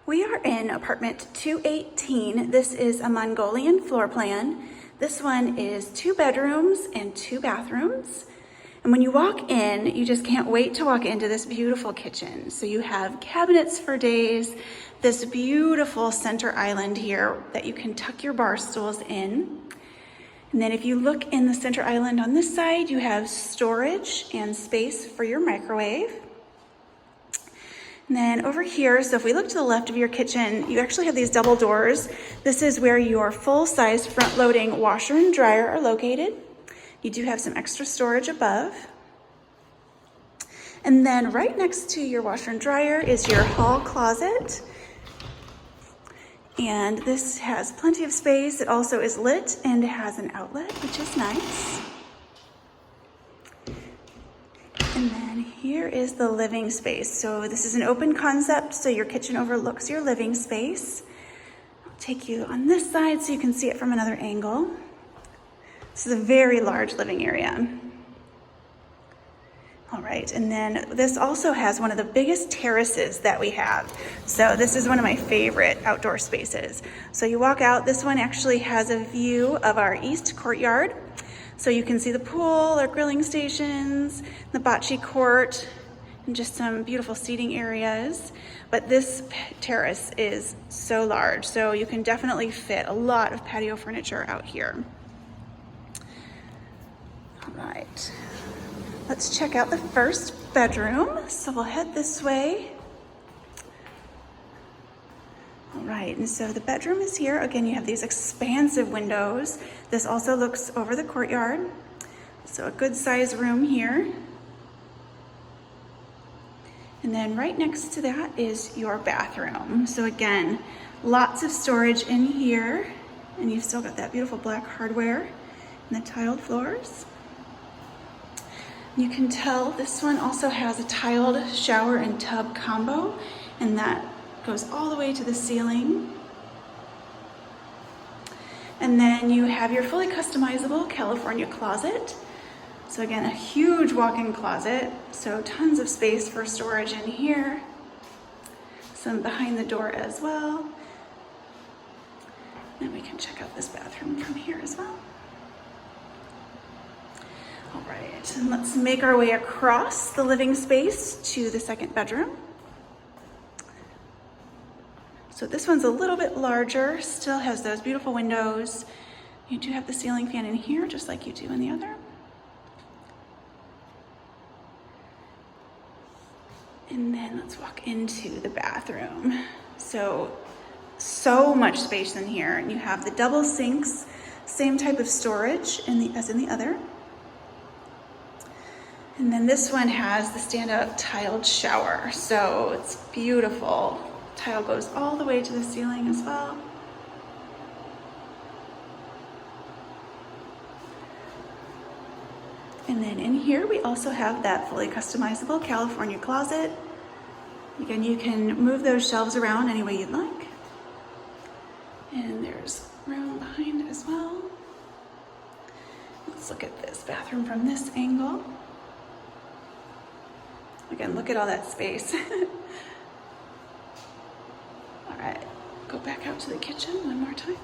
We are in apartment 218. This is a Mongolian floor plan. This one is 2 bedrooms and 2 bathrooms. And when you walk in, you just can't wait to walk into this beautiful kitchen. So you have cabinets for days, this beautiful center island here that you can tuck your bar stools in. And then if you look in the center island on this side, you have storage and space for your microwave. And then over here, so if we look to the left of your kitchen, you actually have these double doors. This is where your full-size front-loading washer and dryer are located. You do have some extra storage above. And then right next to your washer and dryer is your hall closet. And this has plenty of space. It also is lit and it has an outlet, which is nice. And then here is the living space. So this is an open concept, so your kitchen overlooks your living space. I'll take you on this side so you can see it from another angle. This is a very large living area. All right, and then this also has one of the biggest terraces that we have. So this is one of my favorite outdoor spaces. So you walk out, this one actually has a view of our east courtyard. So you can see the pool, our grilling stations, the bocce court, and just some beautiful seating areas. But this terrace is so large, so you can definitely fit a lot of patio furniture out here. All right, let's check out the first bedroom. So we'll head this way. All right, and so the bedroom is here. Again, you have these expansive windows. This also looks over the courtyard. So a good size room here. And then right next to that is your bathroom. So again, lots of storage in here. And you've still got that beautiful black hardware and the tiled floors. You can tell this one also has a tiled shower and tub combo, and that goes all the way to the ceiling. And then you have your fully customizable California closet. So again, a huge walk-in closet, so tons of space for storage in here. Some behind the door as well. And we can check out this bathroom from here as well. All right, and let's make our way across the living space to the second bedroom. So this one's a little bit larger, still has those beautiful windows. You do have the ceiling fan in here, just like you do in the other. And then let's walk into the bathroom. So much space in here. And you have the double sinks, same type of storage as in the other. And then this one has the stand-up tiled shower. So it's beautiful. Tile goes all the way to the ceiling as well. And then in here we also have that fully customizable California closet. Again, you can move those shelves around any way you'd like. And there's room behind as well. Let's look at this bathroom from this angle. Again, look at all that space. All right, go back out to the kitchen one more time.